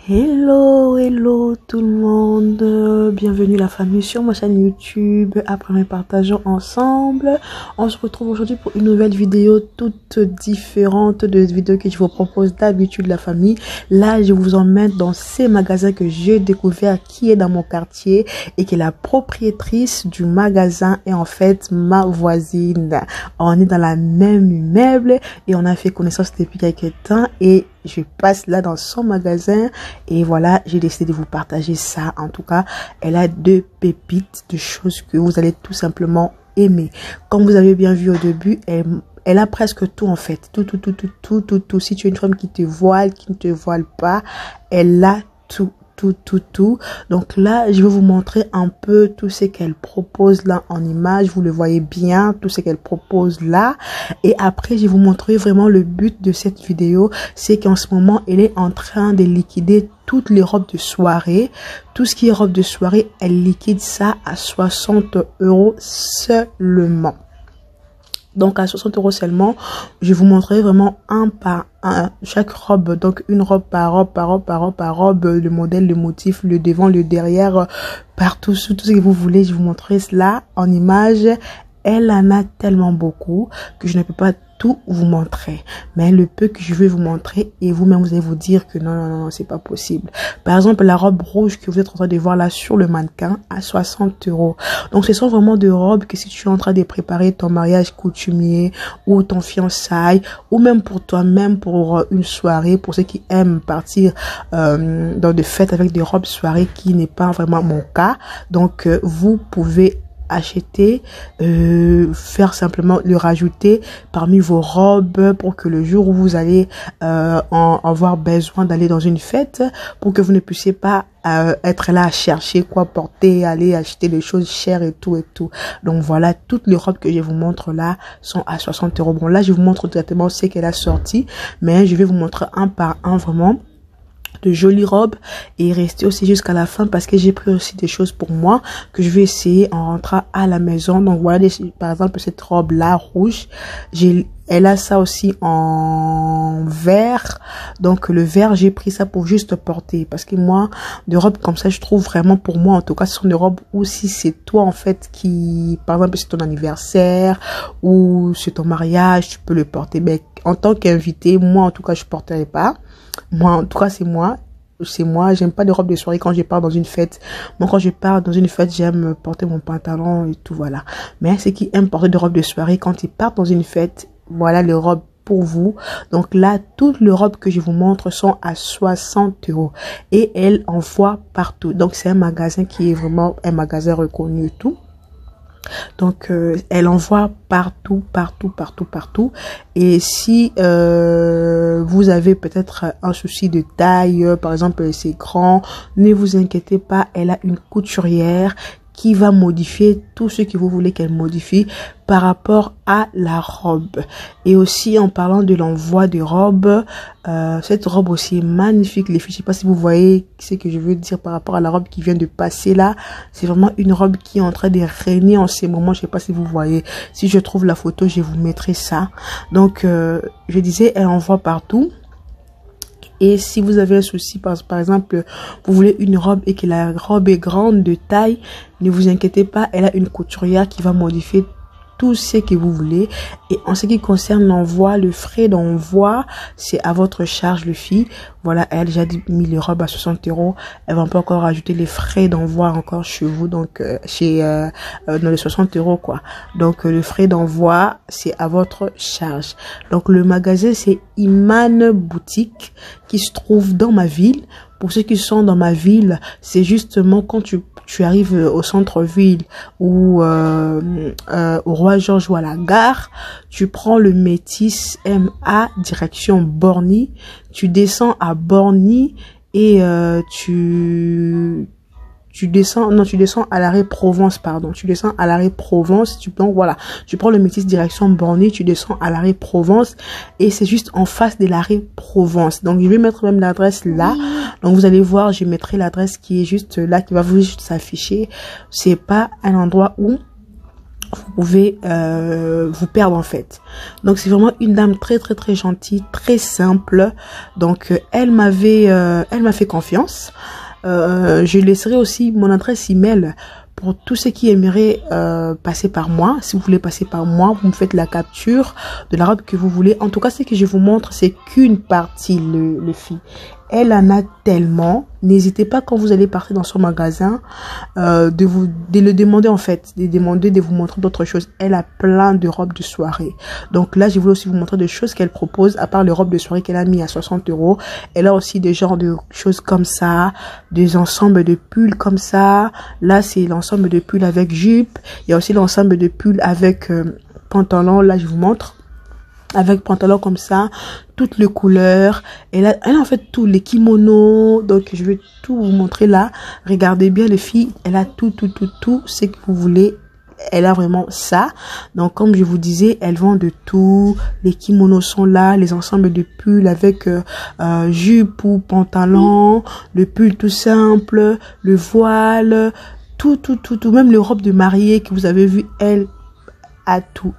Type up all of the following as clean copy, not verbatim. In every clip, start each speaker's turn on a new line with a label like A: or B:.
A: Hello, hello tout le monde, bienvenue la famille sur ma chaîne YouTube. Après nous partageons ensemble, on se retrouve aujourd'hui pour une nouvelle vidéo toute différente de vidéos que je vous propose d'habitude la famille. Là je vous emmène dans ces magasins que j'ai découvert qui est dans mon quartier et qui est la propriétrice du magasin et en fait ma voisine. On est dans la même immeuble et on a fait connaissance depuis quelques temps et je passe là dans son magasin et voilà, j'ai décidé de vous partager ça. En tout cas, elle a deux pépites de choses que vous allez tout simplement aimer. Comme vous avez bien vu au début, elle a presque tout en fait. Tout. Si tu es une femme qui te voile, qui ne te voile pas, elle a tout. Donc là, je vais vous montrer un peu tout ce qu'elle propose là en image. Vous le voyez bien, tout ce qu'elle propose là. Et après, je vais vous montrer vraiment le but de cette vidéo. C'est qu'en ce moment, elle est en train de liquider toutes les robes de soirée. Tout ce qui est robe de soirée, elle liquide ça à 60 € seulement. Donc à 60 € seulement, je vais vous montrer vraiment un par un chaque robe. Donc une robe par robe, le modèle, le motif, le devant, le derrière, partout, tout ce que vous voulez. Je vais vous montrer cela en image. Elle en a tellement beaucoup que je ne peux pas tout vous montrer. Mais le peu que je vais vous montrer et vous-même vous allez vous dire que non, c'est pas possible. Par exemple, la robe rouge que vous êtes en train de voir là sur le mannequin à 60 €. Donc ce sont vraiment des robes que si tu es en train de préparer ton mariage coutumier ou ton fiançailles ou même pour toi-même pour une soirée, pour ceux qui aiment partir dans des fêtes avec des robes soirées qui n'est pas vraiment mon cas. Donc vous pouvez acheter, faire simplement le rajouter parmi vos robes pour que le jour où vous allez avoir besoin d'aller dans une fête, pour que vous ne puissiez pas être là à chercher quoi porter, aller acheter des choses chères et tout. Donc voilà, toutes les robes que je vous montre là sont à 60 €. Bon là je vous montre directement ce qu'elle a sorti, mais je vais vous montrer un par un vraiment de jolies robes et rester aussi jusqu'à la fin parce que j'ai pris aussi des choses pour moi que je vais essayer en rentrant à la maison. Donc voilà, par exemple cette robe là rouge, elle a ça aussi en vert. Donc le vert, j'ai pris ça pour juste porter parce que moi des robes comme ça, je trouve vraiment, pour moi en tout cas, ce sont des robes où si c'est toi en fait qui, par exemple c'est ton anniversaire ou c'est ton mariage, tu peux le porter. Mais en tant qu'invité, moi en tout cas je porterai pas. Moi, en tout cas, c'est moi, j'aime pas de robe de soirée quand je pars dans une fête. Moi, quand je pars dans une fête, j'aime porter mon pantalon et tout, voilà. Mais ceux qui aiment porter de robes de soirée, quand ils partent dans une fête, voilà les robes pour vous. Donc là, toutes les robes que je vous montre sont à 60 € et elle envoie partout. Donc, c'est un magasin qui est vraiment un magasin reconnu et tout. Donc elle envoie partout. Et si vous avez peut-être un souci de taille, par exemple c'est grand, ne vous inquiétez pas, elle a une couturière qui va modifier tout ce que vous voulez qu'elle modifie par rapport à la robe. Et aussi en parlant de l'envoi de robes, cette robe aussi est magnifique les filles. Je sais pas si vous voyez ce que je veux dire par rapport à la robe qui vient de passer là. C'est vraiment une robe qui est en train de régner en ces moments. Je sais pas si vous voyez. Si je trouve la photo, je vous mettrai ça. Donc je disais, elle envoie partout. Et si vous avez un souci, par exemple, vous voulez une robe et que la robe est grande de taille, ne vous inquiétez pas, elle a une couturière qui va modifier tout ce que vous voulez. Et en ce qui concerne l'envoi, le frais d'envoi, c'est à votre charge, les filles. Voilà, elle a déjà mis les robes à 60 €. Elle va pas encore rajouter les frais d'envoi encore chez vous, donc dans les 60 € quoi. Donc le frais d'envoi, c'est à votre charge. Donc le magasin, c'est Iman Boutique qui se trouve dans ma ville. Pour ceux qui sont dans ma ville, c'est justement quand tu arrives au centre-ville ou au Roi Georges ou à la gare, tu prends le Métis MA direction Borny, tu descends à Borny et tu descends à l'arrêt Provence, pardon. Tu descends à l'arrêt Provence. Donc voilà, tu prends le Métis direction Borny, tu descends à l'arrêt Provence et c'est juste en face de l'arrêt Provence. Donc je vais mettre même l'adresse là. Donc vous allez voir, je mettrai l'adresse qui est juste là, qui va vous juste s'afficher. C'est pas un endroit où vous pouvez vous perdre en fait. Donc c'est vraiment une dame très très très gentille, très simple. Donc elle m'a fait confiance. Je laisserai aussi mon adresse email pour tous ceux qui aimeraient passer par moi. Si vous voulez passer par moi, vous me faites la capture de la robe que vous voulez. En tout cas, ce que je vous montre, c'est qu'une partie, le filles. Elle en a tellement. N'hésitez pas quand vous allez partir dans son magasin de le demander en fait, de demander de vous montrer d'autres choses. Elle a plein de robes de soirée. Donc là, je voulais aussi vous montrer des choses qu'elle propose à part les robes de soirée qu'elle a mis à 60 €. Elle a aussi des genres de choses comme ça, des ensembles de pulls comme ça. Là, c'est l'ensemble de pulls avec jupe. Il y a aussi l'ensemble de pulls avec pantalon. Là, je vous montre. Avec pantalon comme ça, toutes les couleurs. Elle a en fait tous les kimonos. Donc, je vais tout vous montrer là. Regardez bien les filles. Elle a tout ce que vous voulez. Elle a vraiment ça. Donc, comme je vous disais, elle vend de tout. Les kimonos sont là. Les ensembles de pulls avec jupe ou pantalon. Le pull tout simple. Le voile. Tout. Même les robes de mariée que vous avez vu, elle à tout.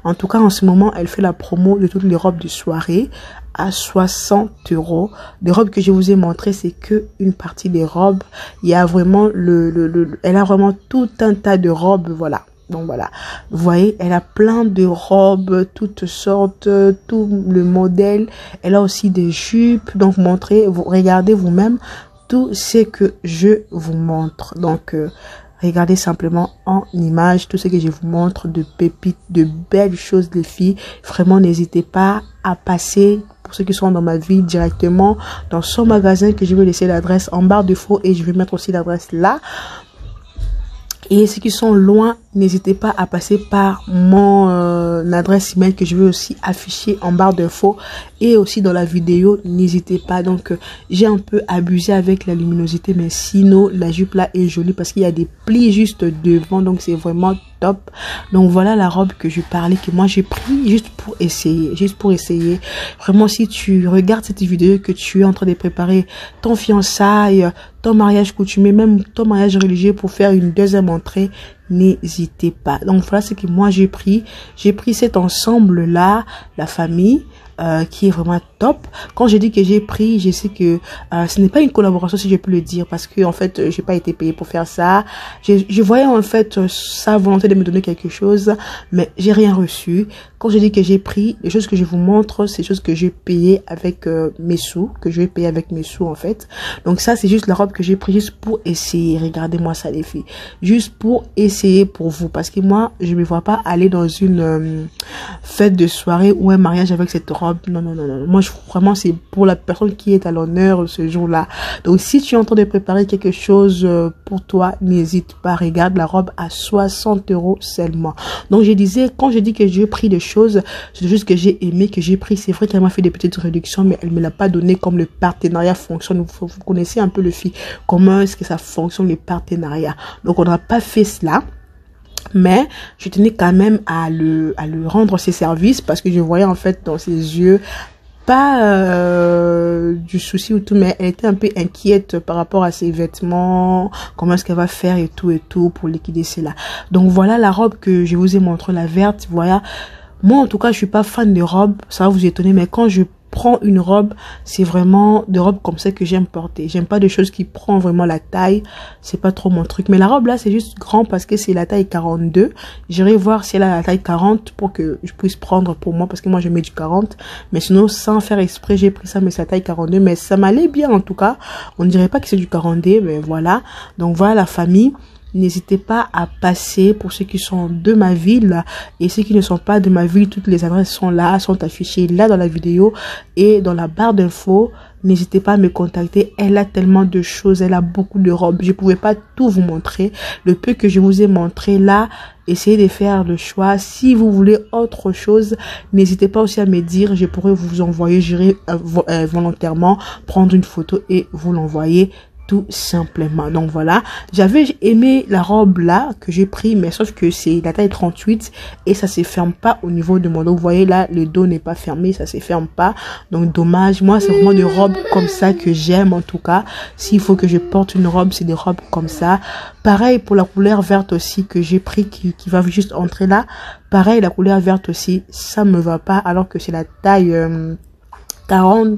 A: En tout cas, en ce moment, elle fait la promo de toutes les robes de soirée à 60 €. Les robes que je vous ai montrées, c'est que une partie des robes. Il y a vraiment elle a vraiment tout un tas de robes, voilà. Donc voilà, vous voyez, elle a plein de robes, toutes sortes, tout le modèle. Elle a aussi des jupes. Donc regardez vous-même tout ce que je vous montre. Donc regardez simplement en image tout ce que je vous montre de pépites, de belles choses les filles. Vraiment, n'hésitez pas à passer, pour ceux qui sont dans ma ville, directement dans son magasin que je vais laisser l'adresse en barre d'infos et je vais mettre aussi l'adresse là. Et ceux qui sont loin, n'hésitez pas à passer par mon adresse email que je vais aussi afficher en barre d'infos et aussi dans la vidéo. N'hésitez pas. Donc, j'ai un peu abusé avec la luminosité, mais sinon, la jupe là est jolie parce qu'il y a des plis juste devant. Donc, c'est vraiment top. Donc, voilà la robe que je parlais, que moi j'ai pris juste pour essayer. Vraiment, si tu regardes cette vidéo, que tu es en train de préparer ton fiançailles, ton mariage coutumier, même ton mariage religieux pour faire une deuxième entrée, n'hésitez pas. Donc voilà ce que moi j'ai pris. J'ai pris cet ensemble là, la famille, qui est vraiment top. Quand je dis que j'ai pris, je sais que ce n'est pas une collaboration, si je peux le dire, parce que en fait j'ai pas été payée pour faire ça. Je voyais en fait sa volonté de me donner quelque chose, mais j'ai rien reçu. Quand je dis que j'ai pris, les choses que je vous montre, c'est des choses que j'ai payées avec mes sous, que je vais payer avec mes sous en fait. Donc ça c'est juste la robe que j'ai pris juste pour essayer. Regardez-moi ça les filles, juste pour essayer pour vous, parce que moi je me vois pas aller dans une fête de soirée ou un mariage avec cette robe. Non. Moi, vraiment, c'est pour la personne qui est à l'honneur ce jour-là. Donc, si tu es en train de préparer quelque chose pour toi, n'hésite pas. Regarde la robe à 60 € seulement. Donc, je disais, quand je dis que j'ai pris des choses, c'est des choses que j'ai aimé, que j'ai pris. C'est vrai qu'elle m'a fait des petites réductions, mais elle me l'a pas donné comme le partenariat fonctionne. Vous connaissez un peu le fil. Comment est-ce que ça fonctionne, les partenariats? Donc, on n'a pas fait cela. Mais je tenais quand même à le rendre ses services parce que je voyais en fait dans ses yeux pas du souci ou tout, mais elle était un peu inquiète par rapport à ses vêtements, comment est-ce qu'elle va faire et tout pour liquider cela. Donc voilà la robe que je vous ai montré, la verte. Voilà, moi en tout cas je suis pas fan de robes, ça va vous étonner, mais quand je prends une robe, c'est vraiment des robes comme ça que j'aime porter. J'aime pas des choses qui prennent vraiment la taille, c'est pas trop mon truc. Mais la robe là c'est juste grand parce que c'est la taille 42. J'irai voir si elle a la taille 40 pour que je puisse prendre pour moi, parce que moi je mets du 40. Mais sinon sans faire exprès j'ai pris ça, mais c'est la taille 42. Mais ça m'allait bien en tout cas. On ne dirait pas que c'est du 42, mais voilà. Donc voilà la famille. N'hésitez pas à passer pour ceux qui sont de ma ville et ceux qui ne sont pas de ma ville. Toutes les adresses sont là, sont affichées là dans la vidéo et dans la barre d'infos. N'hésitez pas à me contacter. Elle a tellement de choses, elle a beaucoup de robes. Je ne pouvais pas tout vous montrer. Le peu que je vous ai montré là, essayez de faire le choix. Si vous voulez autre chose, n'hésitez pas aussi à me dire. Je pourrais vous envoyer, j'irai volontairement prendre une photo et vous l'envoyer. tout simplement. Donc voilà, j'avais aimé la robe là que j'ai pris, mais sauf que c'est la taille 38 et ça se ferme pas au niveau de mon dos. Vous voyez là, le dos n'est pas fermé, ça se ferme pas. Donc dommage. Moi, c'est vraiment des robes comme ça que j'aime en tout cas. S'il faut que je porte une robe, c'est des robes comme ça. Pareil pour la couleur verte aussi que j'ai pris qui va juste entrer là. Pareil, la couleur verte aussi, ça me va pas alors que c'est la taille 40,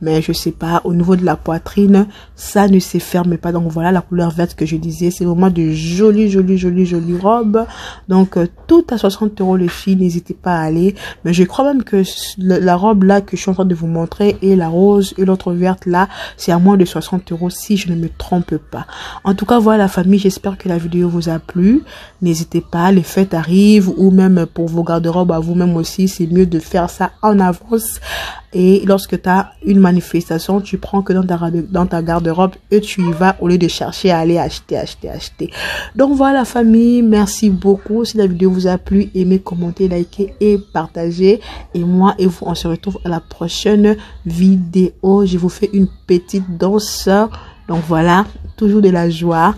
A: mais je sais pas, au niveau de la poitrine, ça ne se ferme pas. Donc voilà la couleur verte que je disais, c'est vraiment de jolies robes. Donc tout à 60 € les filles, n'hésitez pas à aller. Mais je crois même que la robe là que je suis en train de vous montrer et la rose et l'autre verte là, c'est à moins de 60 € si je ne me trompe pas. En tout cas voilà la famille, j'espère que la vidéo vous a plu. N'hésitez pas, les fêtes arrivent ou même pour vos garde-robes à vous-même aussi, c'est mieux de faire ça en avance. Et lorsque tu as une manifestation, tu prends que dans ta garde-robe et tu y vas au lieu de chercher à aller acheter. Donc voilà la famille, merci beaucoup. Si la vidéo vous a plu, aimez, commentez, likez et partagez. Et moi et vous, on se retrouve à la prochaine vidéo. Je vous fais une petite danse. Donc voilà, toujours de la joie,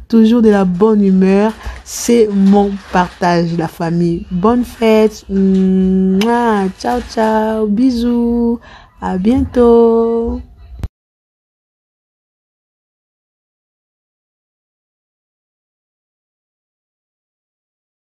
A: toujours de la bonne humeur. C'est mon partage, la famille. Bonne fête. Mouah, ciao, ciao. Bisous. À bientôt.